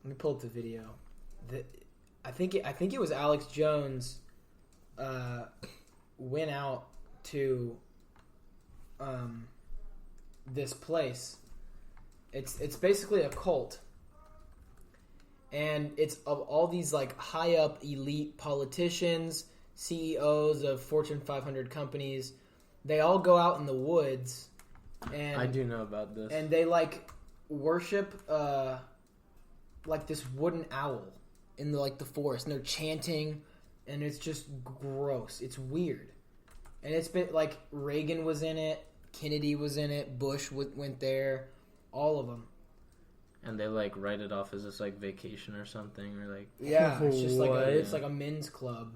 Let me pull up the video. I think it was Alex Jones went out to this place. It's basically a cult. And it's of all these like high up elite politicians, CEOs of Fortune 500 companies. They all go out in the woods, and I do know about this. And they like worship like this wooden owl in the forest, and they're chanting, and it's just gross. It's weird, and it's been like Reagan was in it, Kennedy was in it, Bush went there, all of them. And they like write it off as this like vacation or something, or like it's just it's like a men's club.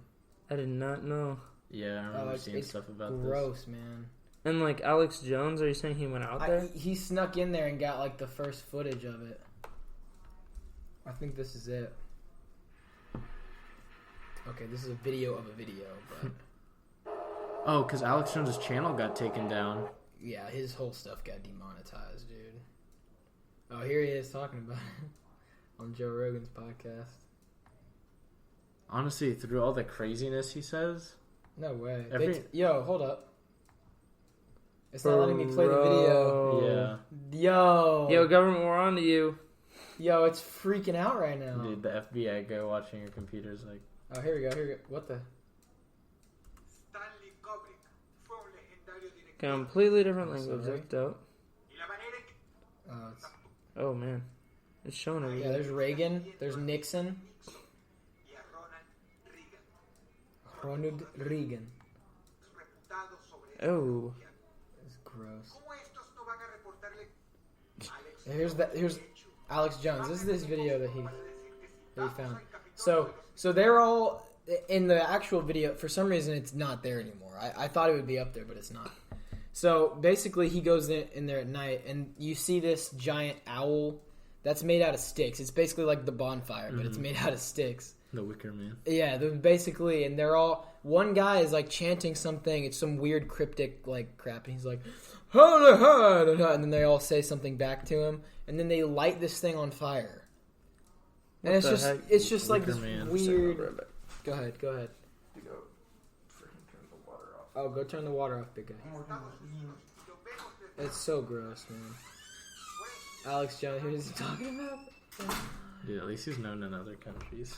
I did not know. Yeah, I remember seeing stuff about gross, this. Man. And like Alex Jones, are you saying he went out there? He snuck in there and got like the first footage of it. I think this is it. Okay, this is a video of a video, but oh, because Alex Jones' channel got taken down. Yeah, his whole stuff got demonetized, dude. Oh, here he is talking about it on Joe Rogan's podcast. Honestly, through all the craziness he says... No way. Yo, hold up. It's not letting me play the video. Yeah. Yo, government, we're on to you. Yo, it's freaking out right now. Dude, the FBI guy watching your computer's like... Oh, here we go. What the... Completely different language. That's dope. Oh, oh, man. It's showing everything. Yeah, there's Reagan. There's Nixon. Ronald Reagan. Oh. It's gross. Here's Alex Jones. This is this video that he found. So they're all in the actual video. For some reason, it's not there anymore. I thought it would be up there, but it's not. So basically, he goes in there at night, and you see this giant owl that's made out of sticks. It's basically like the bonfire, but it's made out of sticks. The Wicker Man. Yeah, basically, and they're all... One guy is like chanting something. It's some weird cryptic like crap, and he's like, and then they all say something back to him, and then they light this thing on fire. And it's just like this weird... Go ahead. Oh, go turn the water off, big guy. It's so gross, man. Alex Jones, who is he talking about? Dude, at least he's known in other countries.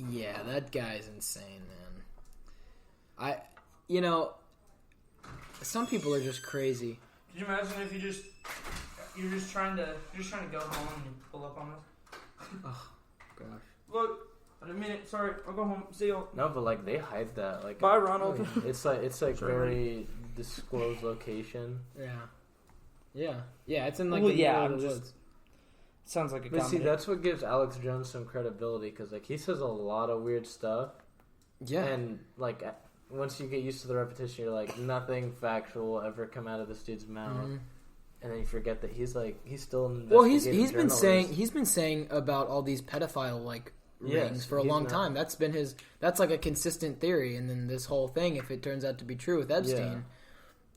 Yeah, that guy's insane, man. Some people are just crazy. Could you imagine if you're just trying to go home and you pull up on us? Oh, gosh. Look. In a minute, sorry, I'll go home. See you. No, but like they hide that. Like, bye, Ronald. Oh, yeah. It's like very disclosed location. Yeah. It's in like the middle of the woods. Sounds like a But comedy. see, that's what gives Alex Jones some credibility because like he says a lot of weird stuff. Yeah. And like once you get used to the repetition, you're like nothing factual will ever come out of this dude's mouth. Mm-hmm. And then you forget that he's still an investigative journalist. he's been saying about all these pedophile rings for a long time. That's like a consistent theory, and then this whole thing, if it turns out to be true with Epstein,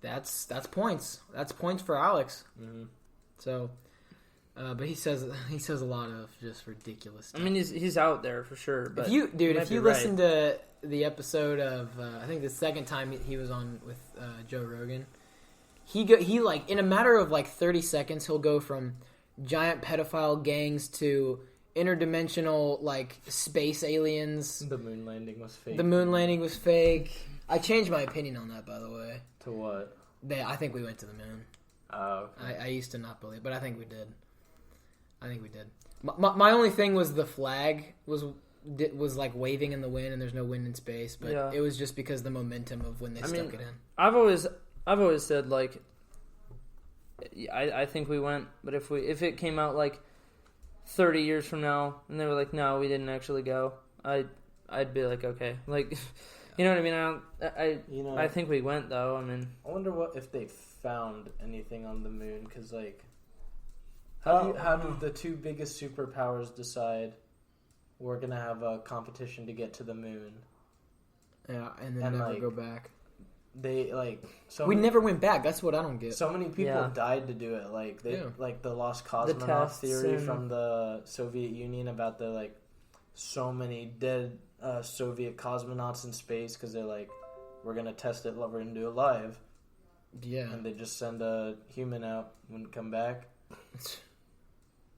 that's points. That's points for Alex. Mm-hmm. So, but he says a lot of just ridiculous stuff. I mean, he's out there for sure. But if you listen to the episode of I think the second time he was on with Joe Rogan, he like in a matter of like 30 seconds he'll go from giant pedophile gangs to interdimensional, like, space aliens. The moon landing was fake. I changed my opinion on that, by the way. To what? I think we went to the moon. Oh. Okay. I used to not believe, but I think we did. My only thing was the flag was like waving in the wind, and there's no wind in space, but it was just because the momentum of when they stuck it in. I've always said, like, I think we went, but if it came out, like, 30 years from now, and they were like, no, we didn't actually go, I'd be like, okay. Like, you know what I mean? I think we went, though. I mean... I wonder if they found anything on the moon, because, like... How do the two biggest superpowers decide we're going to have a competition to get to the moon? Yeah, and then never go back. they like we never went back. That's what I don't get. So many people died to do it. Like like the lost cosmonaut theory from the Soviet Union about the like so many dead Soviet cosmonauts in space because they're like, we're gonna test it, we're gonna do it live. Yeah, and they just send a human out, wouldn't come back.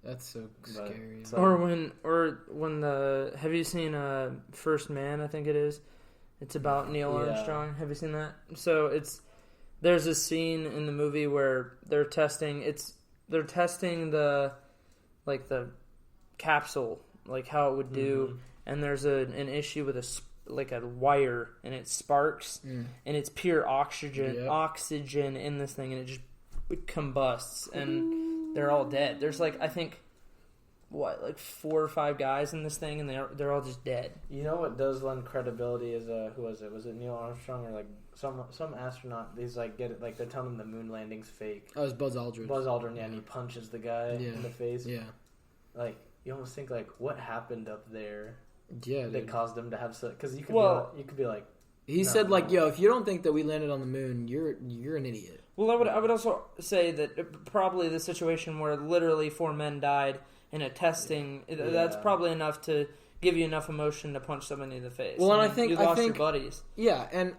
That's so scary. Or when the have you seen First Man? I think it is. It's about Neil Armstrong. Have you seen that? So there's a scene in the movie where they're testing the capsule, like how it would do, and there's an issue with a wire and it sparks and it's pure oxygen in this thing and it just combusts and they're all dead. There's I think 4 or 5 guys in this thing and they're all just dead. You know what does lend credibility is who was it? Was it Neil Armstrong or some astronaut? They's get it they're telling him the moon landing's fake. Oh, it's Buzz Aldrin. Buzz Aldrin, and he punches the guy in the face. Yeah. You almost think what happened up there? Yeah, that caused them to have because you could be like. He said yo, if you don't think that we landed on the moon, you're an idiot. Well, I would also say that probably the situation where literally 4 men died in a testing that's probably enough to give you enough emotion to punch somebody in the face. Well, and I think you lost your buddies. Yeah, and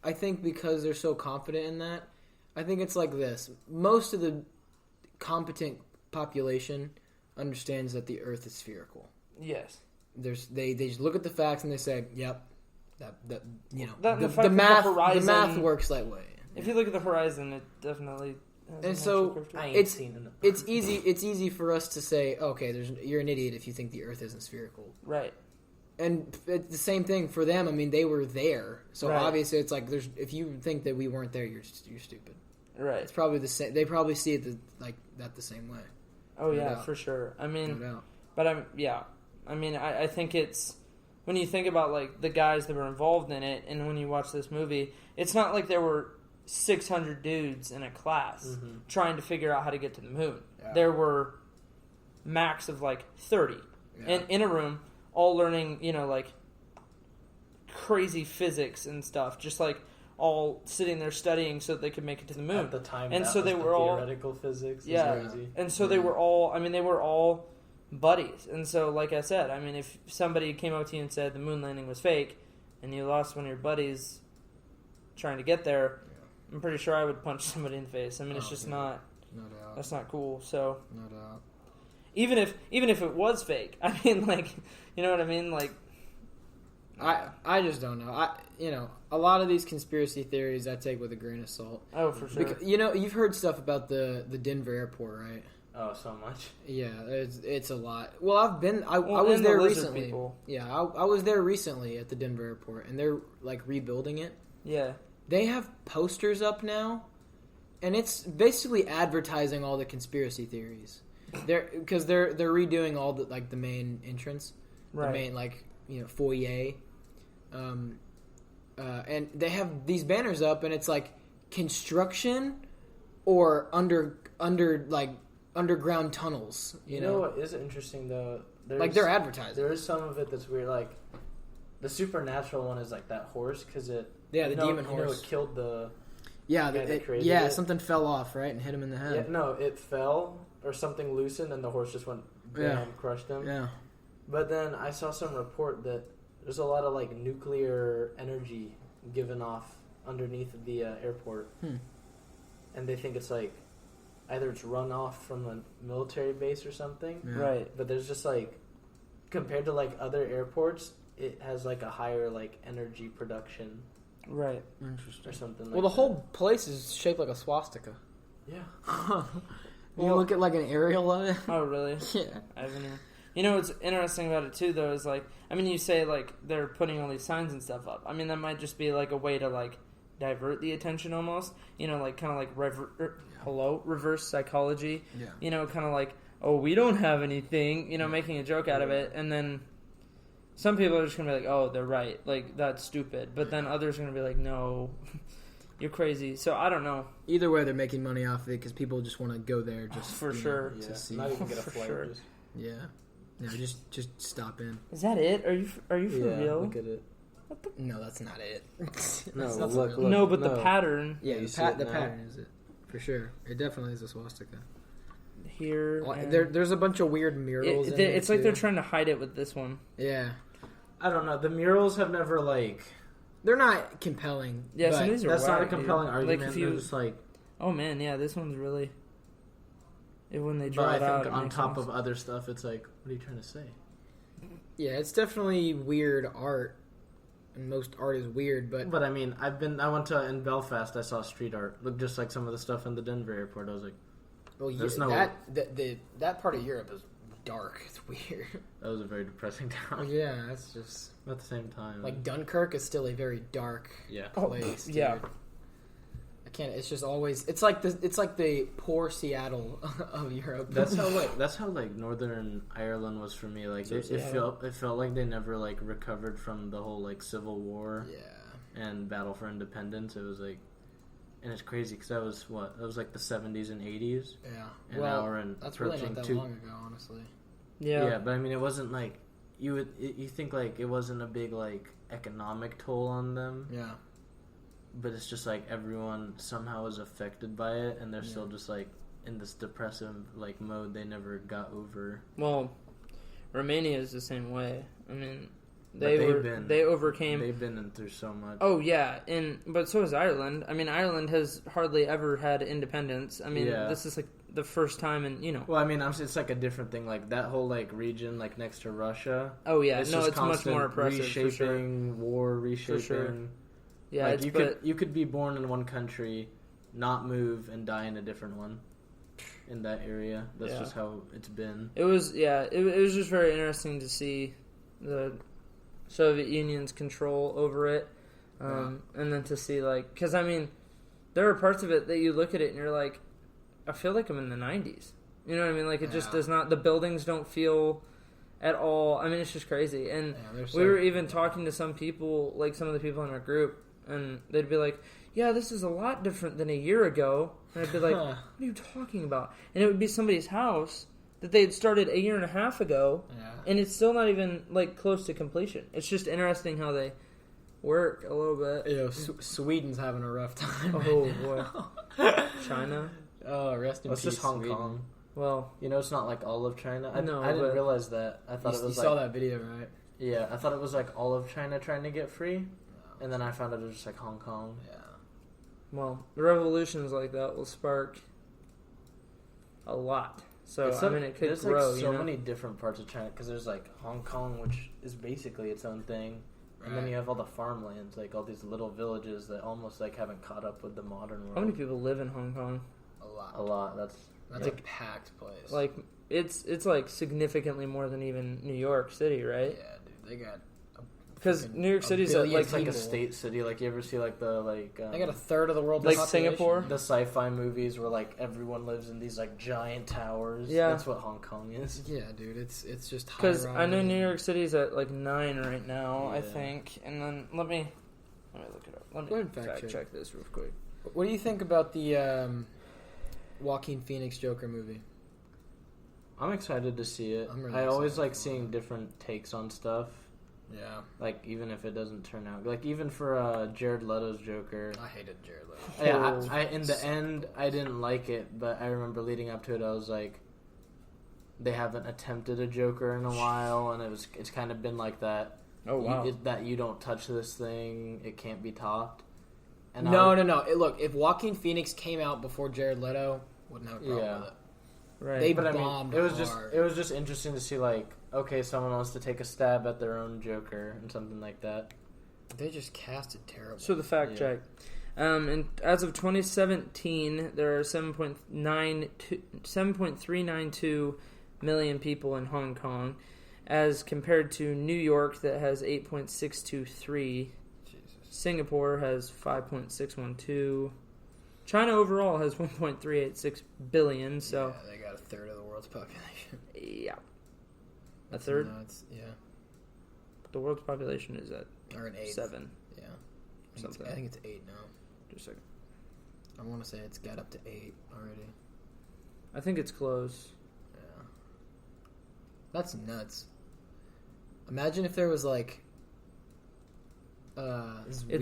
I think because they're so confident in that, I think it's like this: most of the competent population understands that the Earth is spherical. Yes. They just look at the facts and they say, "Yep, the math works that way." If you look at the horizon, it definitely. And so it's easy for us to say, "Okay, you're an idiot if you think the Earth isn't spherical." Right. And it's the same thing for them. I mean, they were there, so obviously it's if you think that we weren't there, you're stupid. Right. It's probably the same. They probably see it that the same way. Oh yeah, for sure. I mean, but I think it's when you think about the guys that were involved in it, and when you watch this movie, it's not like there were 600 dudes in a class trying to figure out how to get to the moon. Yeah. There were max of 30, and in a room, all learning crazy physics and stuff, just all sitting there studying so that they could make it to the moon. At the time, and so they were all theoretical physics. Crazy. And so they were all. I mean, they were all buddies. And so, like I said, I mean, if somebody came up to you and said the moon landing was fake, and you lost one of your buddies trying to get there, I'm pretty sure I would punch somebody in the face. I mean, it's just not. No doubt. That's not cool. So. No doubt. Even if it was fake, I mean, you know what I mean, I just don't know. A lot of these conspiracy theories I take with a grain of salt. Oh, for sure. Because, you've heard stuff about the Denver airport, right? Oh, so much. Yeah, it's a lot. Well, I was there recently. People. Yeah, I was there recently at the Denver airport, and they're rebuilding it. Yeah. They have posters up now, and it's basically advertising all the conspiracy theories. They're redoing all the main entrance, right. The main foyer, and they have these banners up, and it's construction or underground tunnels. You know what is interesting though? They're advertising. There is some of it that's weird. The supernatural one is that horse because it. Yeah, the demon horse. It killed the. Yeah, something fell off right and hit him in the head. Yeah, no, it fell or something loosened and the horse just went crushed him. Yeah. But then I saw some report that there's a lot of nuclear energy given off underneath the airport, and they think it's either it's runoff from a military base or something. Yeah. Right. But there's just compared to other airports, it has a higher energy production. Right. Interesting. Or something the whole place is shaped like a swastika. Yeah. You look at an aerial of it. Oh, really? Yeah. I haven't even... what's interesting about it too, though, is you say they're putting all these signs and stuff up. I mean, that might just be a way to divert the attention almost. Reverse psychology. Yeah. Kind of oh, we don't have anything. Making a joke out of it, and then some people are just gonna be oh, they're right. That's stupid. But then others are gonna be no, you're crazy. So I don't know. Either way, they're making money off of it because people just want to go there just for sure to see. Not even get a flight. Sure. Yeah. No, just stop in. Is that it? Are you for real? Look at it. No, that's not it. No, That's not look, real- look. No, but the no. pattern Yeah, You the, see it the now? pattern is it for sure. It definitely is a swastika. here. and- There's a bunch of weird murals. in there, it's like too. they're trying to hide it with this one. Yeah, I don't know. The murals have never like. they're not compelling. Yeah, but some of these are That's not a whack, dude. compelling argument. Like if They're you, just like. oh man, yeah, this one's really. When they But draw I it out, think it on makes top sense. of other stuff, it's like, what are you trying to say? yeah, it's definitely weird art, and most art is weird. But I mean, I went to in Belfast. I saw street art, looked just like some of the stuff in the Denver airport. I was like, well, there's yeah, no- that part of Europe is dark. It's weird. that was a very depressing town. Yeah, that's just At the same time, like Dunkirk is still a very dark yeah. place. Dude. yeah. I can't. It's just always. It's like the poor Seattle of Europe. That's how Northern Ireland was for me. Like it felt like they never like recovered from the whole like Civil War Yeah. and battle for independence. It was like, and it's crazy because that was like the 70s and 80s. Yeah. And well, now we're in that's really not approaching that long ago, honestly. Yeah. But I mean, it wasn't like you think like it wasn't a big like economic toll on them. Yeah. But it's just like everyone somehow is affected by it, and they're Yeah. still just like in this depressive like mode they never got over. Well, Romania is the same way. I mean, But they overcame. They've been through so much. Oh yeah, but so has Ireland. I mean, Ireland has hardly ever had independence. I mean, Yeah. this is like the first time, and Well, I mean, it's like a different thing. Like that whole like region, like next to Russia. Oh yeah, it's no, just it's much constant more oppressive. For sure. Reshaping, war, reshaping. sure. Yeah, like it's you could be born in one country, not move, and die in a different one. In that area, that's Yeah. just how it's been. It was it was just very interesting to see the Soviet Union's control over it, and then to see like, because I mean, there are parts of it that you look at it and you're like, I feel like I'm in the 90s. You know what I mean? Like it just Yeah. does not. The buildings don't feel at all. I mean, it's just crazy. And we were even talking to some people, like some of the people in our group, and they'd be like, yeah, this is a lot different than a year ago. And I'd be like, what are you talking about? And it would be somebody's house that they had started a year and a half ago, Yeah. and it's still not even like close to completion. It's just interesting how they work a little bit. You know, Sweden's having a rough time. Oh, right boy. now. China. Oh, rest in It's peace. just Hong Sweden. Kong. Well, You know, it's not like all of China. I No, didn't but- realize that. I thought You, it was you like saw that video, right? yeah. I thought it was like all of China trying to get free, and then I found out it was just like Hong Kong. Yeah. well, the revolutions like that will spark a lot. So It's I mean, it could there's grow. like so you know? many different parts of China because there's like Hong Kong, which is basically its own thing, and then Right. you have all the farmlands, like all these little villages that almost like haven't caught up with the modern world. How many people live in Hong Kong? A lot. A lot. That's That's yeah. a packed place. Like it's like significantly more than even New York City, yeah, right? dude, they got. Because freaking New York a City's billion like it's like a people. state city. Like you ever see like the like They got a third of the world's Like population. Singapore? the sci-fi movies where like everyone lives in these like giant towers. Yeah. That's what Hong Kong is. Yeah, dude, it's just Because I know high-rise. New York City's at like 9 right now, I Yeah. think. And then let me look it up. Let Go me ahead and fact check this real quick. What do you think about the Joaquin Phoenix Joker movie? I'm excited to see it. I'm really I always excited like for seeing it. different takes on stuff. Yeah, Like even if it doesn't turn out, like even for Jared Leto's Joker. I hated Jared Leto. Yeah, Oh. I in the So end I didn't like it, but I remember leading up to it, I was like, they haven't attempted a Joker in a while, and it's kind of been like that. Oh, wow. That you don't touch this thing, it can't be topped. And No. Look, if Joaquin Phoenix came out before Jared Leto, wouldn't have a problem Yeah. with it. Right. They But I bombed mean, hard. it was just interesting to see like, okay, someone wants to take a stab at their own Joker and something like that. They just casted terrible. So the fact Yeah. check. And as of 2017, there are 7.392 million people in Hong Kong, as compared to New York that has 8.623. Jesus. Singapore has 5.612. China overall has 1.386 billion. So yeah, they got a third of the world's population. yeah, a third. Nuts. Yeah, The world's population is at or an eighth. 7. Yeah, Something. I think it's 8 now. Just a second. I want to say it's got up to 8 already. I think it's close. Yeah, that's nuts. Imagine if there was like This is It's weird.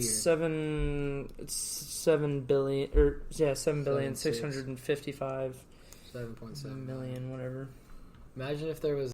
It's 7 billion, or yeah, 7,655,000,000, 7.7 whatever. Imagine if there was